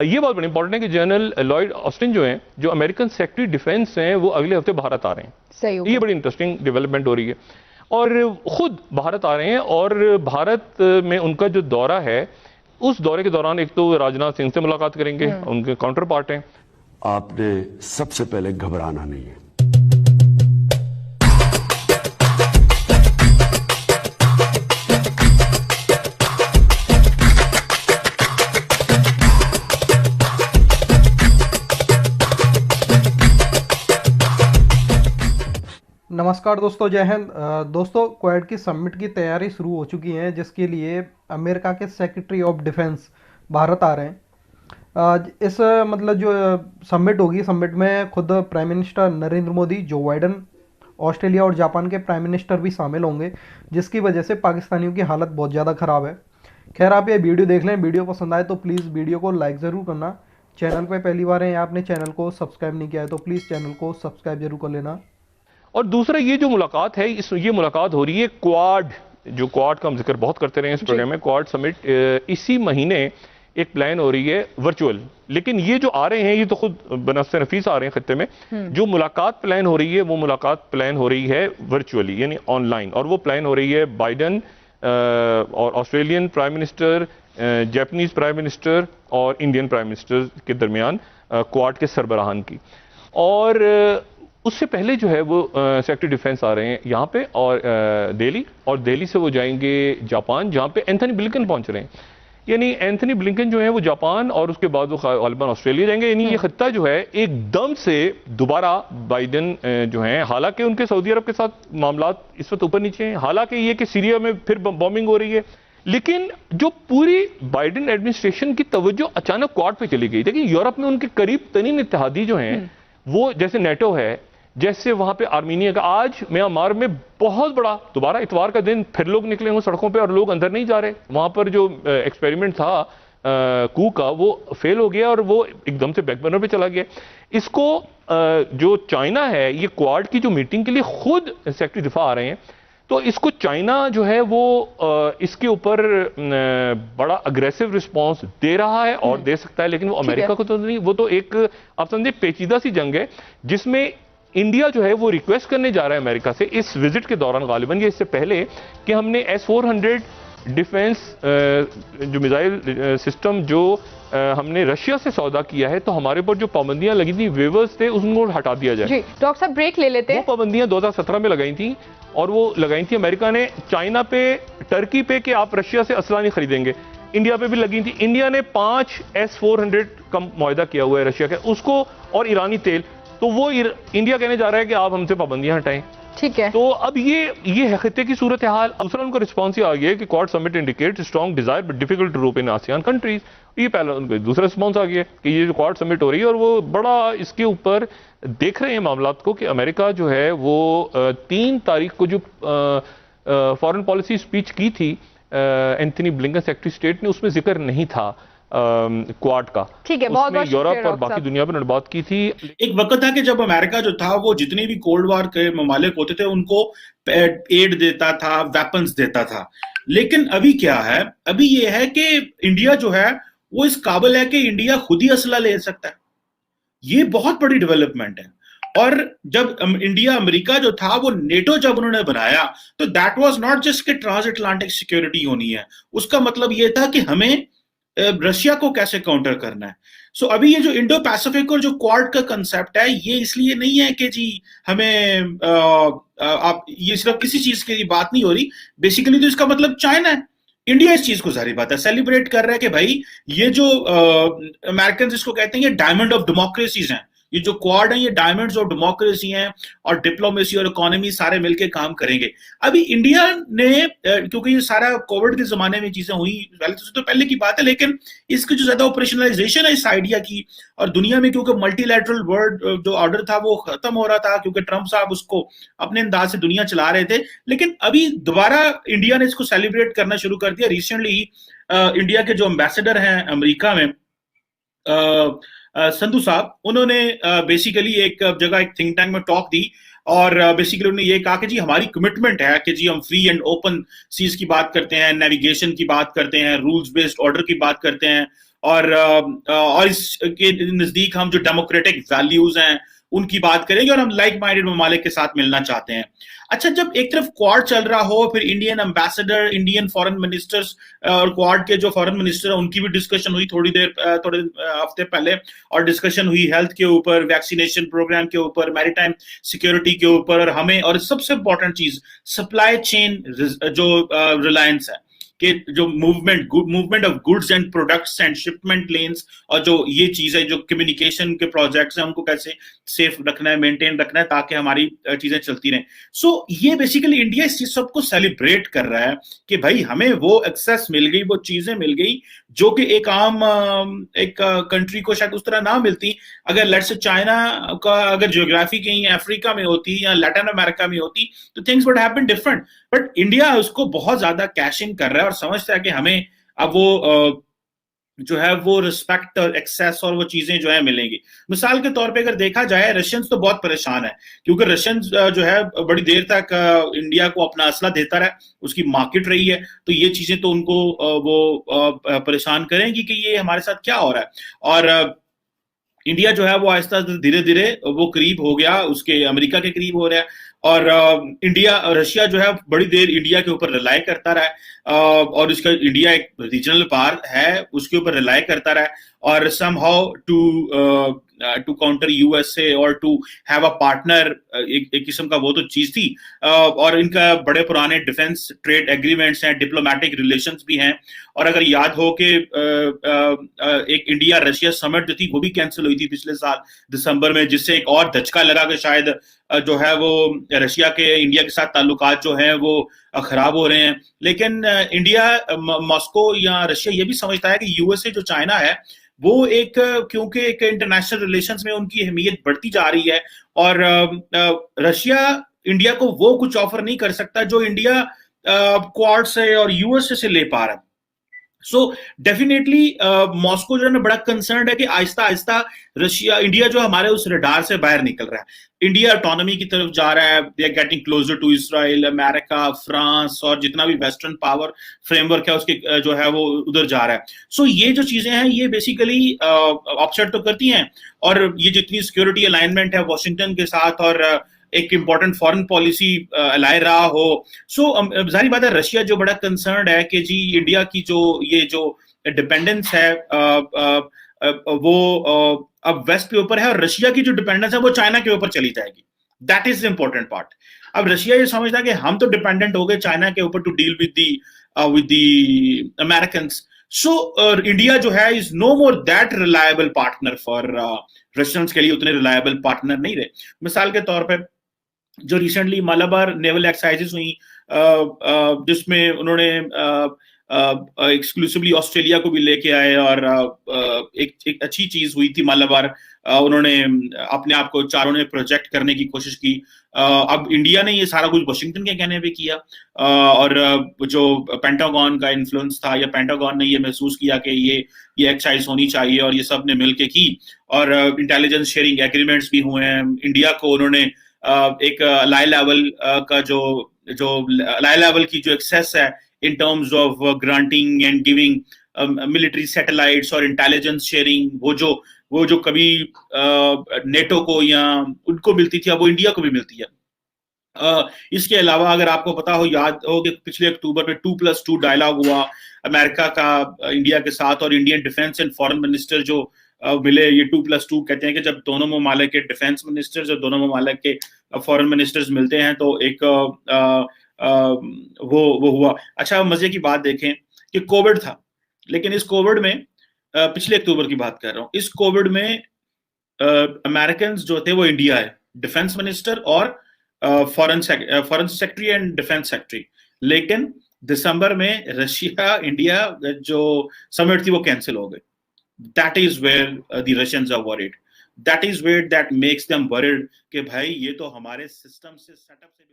یہ بات بڑی امپورٹنٹ ہے کہ جنرل لائیڈ آسٹن جو ہیں، جو امریکن سیکرٹری ڈیفنس ہیں، وہ اگلے ہفتے بھارت آ رہے ہیں. صحیح ہو یہ گیا. بڑی انٹرسٹنگ ڈیولپمنٹ ہو رہی ہے، اور خود بھارت آ رہے ہیں، اور بھارت میں ان کا جو دورہ ہے، اس دورے کے دوران ایک تو راجناتھ سنگھ سے ملاقات کریں گے، ان کے کاؤنٹر پارٹ ہیں. آپ نے سب سے پہلے گھبرانا نہیں ہے. नमस्कार दोस्तों, जय हिंद. दोस्तों, क्वाड की समिट की तैयारी शुरू हो चुकी है, जिसके लिए अमेरिका के सेक्रेटरी ऑफ डिफेंस भारत आ रहे हैं. इस मतलब जो समिट होगी, समिट में खुद प्राइम मिनिस्टर नरेंद्र मोदी, जो बाइडन, ऑस्ट्रेलिया और जापान के प्राइम मिनिस्टर भी शामिल होंगे, जिसकी वजह से पाकिस्तानियों की हालत बहुत ज़्यादा ख़राब है. खैर, आप ये वीडियो देख लें. वीडियो पसंद आए तो प्लीज़ वीडियो को लाइक ज़रूर करना. चैनल पे पहली बार हैं या आपने चैनल को सब्सक्राइब नहीं किया है तो प्लीज़ चैनल को सब्सक्राइब जरूर कर लेना. اور دوسرا یہ جو ملاقات ہے، یہ ملاقات ہو رہی ہے کواد، جو کواد کا ہم ذکر بہت کرتے رہے ہیں اس پروگرام میں. کواد سمٹ اسی مہینے ایک پلان ہو رہی ہے ورچوئل، لیکن یہ جو آ رہے ہیں، یہ تو خود بنفس نفیس آ رہے ہیں خطے میں. جو ملاقات پلان ہو رہی ہے، وہ ملاقات پلان ہو رہی ہے ورچوئلی، یعنی آن لائن، اور وہ پلان ہو رہی ہے بائیڈن اور Australian prime minister, Japanese prime minister اور انڈین پرائم منسٹر کے درمیان کواد کے سربراہان کی. اور اس سے پہلے جو ہے وہ سیکرٹری ڈیفنس آ رہے ہیں یہاں پہ، اور دہلی، اور دہلی سے وہ جائیں گے جاپان، جہاں پہ اینتھنی بلنکن پہنچ رہے ہیں. یعنی اینتھنی بلنکن جو ہیں وہ جاپان، اور اس کے بعد وہ غالباً آسٹریلیا جائیں گے. یعنی یہ خطہ جو ہے ایک دم سے دوبارہ بائیڈن جو ہیں، حالانکہ ان کے سعودی عرب کے ساتھ معاملات اس وقت اوپر نیچے ہیں، حالانکہ یہ کہ سیریا میں پھر بامبنگ ہو رہی ہے، لیکن جو پوری بائیڈن ایڈمنسٹریشن کی توجہ اچانک کواد پہ چلی گئی. دیکھیں، یورپ میں ان کے قریب ترین اتحادی جو ہیں، وہ جیسے نیٹو ہے، جیسے وہاں پہ آرمینیا کا، آج میانمار میں بہت بڑا دوبارہ اتوار کا دن پھر لوگ نکلے ہوں سڑکوں پہ، اور لوگ اندر نہیں جا رہے. وہاں پر جو ایکسپیریمنٹ تھا کو کا، وہ فیل ہو گیا اور وہ ایک دم سے بیک برنر پہ چلا گیا. اس کو جو چائنا ہے، یہ کواد کی جو میٹنگ کے لیے خود سیکرٹری دفاع آ رہے ہیں، تو اس کو چائنا جو ہے وہ اس کے اوپر بڑا اگریسو رسپانس دے رہا ہے اور دے سکتا ہے، لیکن وہ امریکہ کو تو نہیں. وہ تو ایک آپ سمجھے پیچیدہ سی جنگ ہے، جس میں انڈیا جو ہے وہ ریکویسٹ کرنے جا رہا ہے امریکہ سے اس وزٹ کے دوران، غالباً یہ اس سے پہلے، کہ ہم نے S-400 ڈیفنس جو میزائل سسٹم جو ہم نے رشیا سے سودا کیا ہے، تو ہمارے پر جو پابندیاں لگی تھیں، ویورز تھے، اس کو ہٹا دیا جائے. جی ڈاکٹر صاحب، بریک لے لیتے ہیں. وہ پابندیاں 2017 میں لگائی تھیں، اور وہ لگائی تھی امریکہ نے چائنا پہ، ٹرکی پہ، کہ آپ رشیا سے اسلحہ نہیں خریدیں گے. انڈیا پہ بھی لگی تھی. انڈیا نے 5 S-400 کا معاہدہ کیا ہوا ہے رشیا کا، اس کو، اور ایرانی تیل. تو وہ انڈیا کہنے جا رہا ہے کہ آپ ہم سے پابندیاں ہٹائیں. ٹھیک ہے. تو اب یہ خطے کی صورتحال. دوسرا ان کا رسپانس یہ آ گیا ہے کہ Quad summit indicates strong desire but difficult to rope in ASEAN countries. یہ پہلا ان کا دوسرا رسپانس آ گیا ہے کہ یہ جو کواد سمٹ ہو رہی ہے، اور وہ بڑا اس کے اوپر دیکھ رہے ہیں معاملات کو، کہ امریکہ جو ہے وہ 3 تاریخ کو جو فارن پالیسی اسپیچ کی تھی اینتھنی بلنکن سیکرٹری اسٹیٹ نے، اس میں ذکر نہیں تھا کواد کا. ٹھیک ہے، اس بہت میں بہت یورپ اور باقی دنیا پر بات کی تھی. ایک وقت تھا کہ جب امریکہ جو تھا وہ جتنے بھی کولڈ وار کے ممالک ہوتے تھے ان کو ایڈ دیتا تھا، ویپنز دیتا تھا. لیکن ابھی کیا ہے؟ ابھی یہ ہے کہ انڈیا جو ہے وہ اس قابل ہے کہ انڈیا خود ہی اسلحہ لے سکتا ہے. یہ بہت بڑی ڈیولپمنٹ ہے. اور جب انڈیا امریکہ جو تھا وہ نیٹو جب انہوں نے بنایا، تو دیٹ واز ناٹ جسٹ کہ ٹرانس اٹلانٹک سیکیورٹی ہونی ہے. اس کا مطلب یہ تھا کہ ہمیں رشیا کو کیسے کاؤنٹر کرنا ہے. سو ابھی یہ جو انڈو پیسیفک اور جو کواد کا کنسیپٹ ہے، یہ اس لیے نہیں ہے کہ جی ہمیں یہ صرف کسی چیز کی بات نہیں ہو رہی. بیسیکلی تو اس کا مطلب چائنا ہے. انڈیا اس چیز کو ظاہری بات ہے سیلیبریٹ کر رہا ہے کہ بھائی یہ جو امریکنز اس کو کہتے ہیں یہ ڈائمنڈ آف ڈیموکریسیز ہیں. یہ جو کواد ہیں یہ ڈائمنڈز آف ڈیموکریسی ہیں، اور ڈپلومیسی اور اکانومی سارے مل کے کام کریں گے. ابھی انڈیا نے، کیونکہ یہ سارا کووڈ کے زمانے میں چیزیں ہوئی، پہلے کی بات ہے، لیکن اس کی جو زیادہ آپریشنلائزیشن ہے اس آئیڈیا کی، اور دنیا میں کیونکہ ملٹی لیٹرل ورلڈ جو آرڈر تھا وہ ختم ہو رہا تھا، کیونکہ ٹرمپ صاحب اس کو اپنے انداز سے دنیا چلا رہے تھے. لیکن ابھی دوبارہ انڈیا نے اس کو سیلیبریٹ کرنا شروع کر دیا. ریسنٹلی انڈیا کے جو امبیسڈر ہیں امریکہ میں، سندھو صاحب، انہوں نے بیسیکلی ایک جگہ ایک تھنک ٹینک میں ٹاک دی، اور بیسیکلی انہوں نے یہ کہا کہ جی ہماری کمٹمنٹ ہے کہ جی ہم فری اینڈ اوپن سیز کی بات کرتے ہیں، نیویگیشن کی بات کرتے ہیں، رولز بیسڈ آرڈر کی بات کرتے ہیں، और इसके नजदीक हम जो डेमोक्रेटिक वैल्यूज हैं उनकी बात करेंगे और हम लाइक माइंडेड ममालिक के साथ मिलना चाहते हैं। अच्छा, जब एक तरफ क्वाड चल रहा हो, फिर Indian ambassador, Indian foreign ministers और क्वाड के जो फॉरेन मिनिस्टर हैं उनकी भी डिस्कशन हुई थोड़े हफ्ते पहले, और डिस्कशन हुई हेल्थ के ऊपर, वैक्सीनेशन प्रोग्राम के ऊपर, मैरीटाइम सिक्योरिटी के ऊपर, और हमें, और सबसे इंपॉर्टेंट चीज सप्लाई चेन जो रिलायंस है कि जो movement of goods and products and shipment lens, और जो ये चीज है, जो कम्युनिकेशन के प्रोजेक्ट्स हैं, उनको कैसे सेफ रखना है, मेंटेन रखना है, ताकि हमारी चीजें चलती रहें। सो ये बेसिकली इंडिया इस चीज सबको सेलिब्रेट कर रहा है कि भाई हमें वो एक्सेस मिल गई, वो चीजें मिल गई जो कि एक आम एक कंट्री को शायद उस तरह ना मिलती अगर लेट्स से चाइना का अगर जियोग्राफी कहीं अफ्रीका में होती या लैटिन अमेरिका में होती, तो things would have been different. But India उसको बहुत ज्यादा कैशिंग कर रहा है और समझता है कि हमें अब वो जो है वो रिस्पेक्ट और एक्सेस और वो चीजें जो है मिलेंगी। मिसाल के तौर पे अगर देखा जाए, रशियंस तो बहुत परेशान है क्योंकि रशियंस जो है बड़ी देर तक इंडिया को अपना असला देता रहा, उसकी मार्केट रही है, तो ये चीजें तो उनको वो परेशान करेंगी कि ये हमारे साथ क्या हो रहा है। और इंडिया जो है वो आहिस्ता धीरे धीरे वो करीब हो गया, उसके अमेरिका के करीब हो रहा है, और रशिया जो है बड़ी देर इंडिया के ऊपर रिलाई करता रहा है, और उसका इंडिया एक रीजनल पावर है, उसके ऊपर रिलाई करता रहा है, और समहाउ टू काउंटर यूएसए और टू हैव अ पार्टनर, एक किस्म का वो तो चीज थी। और इनका बड़े पुराने डिफेंस ट्रेड एग्रीमेंट्स हैं, डिप्लोमेटिक रिलेशंस भी हैं। और अगर याद हो कि एक इंडिया रशिया समिट जो थी वो भी कैंसिल हुई थी पिछले साल दिसंबर में, जिससे एक और धचका लगा कि शायद जो है वो रशिया के इंडिया के साथ ताल्लुकात जो हैं वो खराब हो रहे हैं। लेकिन इंडिया, मॉस्को या रशिया ये भी समझता है कि यूएसए जो चाइना है वो एक, क्योंकि एक इंटरनेशनल रिलेशंस में उनकी अहमियत बढ़ती जा रही है, और रशिया इंडिया को वो कुछ ऑफर नहीं कर सकता जो इंडिया क्वाड से और यूएसए से ले पा रहा है। सो डेफिनेटली मॉस्को जो है बड़ा कंसर्न है कि आहिस्ता आहिस्ता इंडिया जो हमारे उस रडार से बाहर निकल रहा है, इंडिया ऑटोनॉमी की तरफ जा रहा है, they are getting closer to Israel, America, France और जितना भी वेस्टर्न पावर फ्रेमवर्क है उसके जो है वो उधर जा रहा है। सो ये जो चीजें हैं ये बेसिकली ऑफसेट तो करती हैं, और ये जितनी सिक्योरिटी अलाइनमेंट है वॉशिंगटन के साथ और एक इंपॉर्टेंट फॉरेन पॉलिसी लाए रहा हो। सो जाहिर बात है रशिया जो बड़ा कंसर्न है कि जी इंडिया की जो डिपेंडेंस है वो अब वेस्ट के ऊपर है, और रशिया की जो डिपेंडेंस है वो चाइना के ऊपर चली जाएगी। That is the important part. अब रशिया ये समझता है कि हम तो डिपेंडेंट हो गए चाइना के ऊपर to deal with the American. So India जो है is no more that reliable partner for Russians, के लिए उतने रिलायबल पार्टनर नहीं रहे। मिसाल के तौर पर जो रिसेंटली मालाबार नेवल एक्सरसाइजेस हुई जिसमें उन्होंने एक्सक्लूसिवली ऑस्ट्रेलिया को भी लेके आए, और एक अच्छी चीज हुई थी मालाबार। उन्होंने अपने आप को चारों ने प्रोजेक्ट करने की कोशिश की। अब इंडिया ने ये सारा कुछ वाशिंगटन के कहने पे किया, और जो पेंटागन का इन्फ्लुएंस था, या पेंटागन ने ये महसूस किया कि ये एक्सरसाइज होनी चाहिए, और ये सब ने मिलके की, और इंटेलिजेंस शेयरिंग एग्रीमेंट्स भी हुए हैं। इंडिया को उन्होंने एक लाई लेवल का जो लाई लेवल की जो एक्सेस है in terms of granting and giving military satellites और intelligence sharing, वो जो कभी नेटो को या उनको मिलती थी अब वो इंडिया को भी मिलती है। इसके अलावा अगर आपको पता हो, याद हो कि पिछले अक्टूबर में 2+2 डायलॉग हुआ अमेरिका का इंडिया के साथ, और Indian defence and foreign minister जो मिले, ये 2+2 कहते हैं कि जब दोनों ममालिक के डिफेंस मिनिस्टर्स और दोनों ममालिक के फॉरेन मिनिस्टर्स मिलते हैं तो एक वो हुआ। अच्छा, मजे की बात देखें कि कोविड था, लेकिन इस कोविड में पिछले अक्टूबर की बात कर रहा हूं, इस कोविड में अमेरिकन जो थे वो इंडिया है, डिफेंस मिनिस्टर और foreign secretary and defence secretary. लेकिन दिसंबर में रशिया इंडिया जो समिट थी वो कैंसिल हो गई। That is where the Russians are worried, that is where that makes them worried कि भाई ये तो हमारे सिस्टम से सेटअप से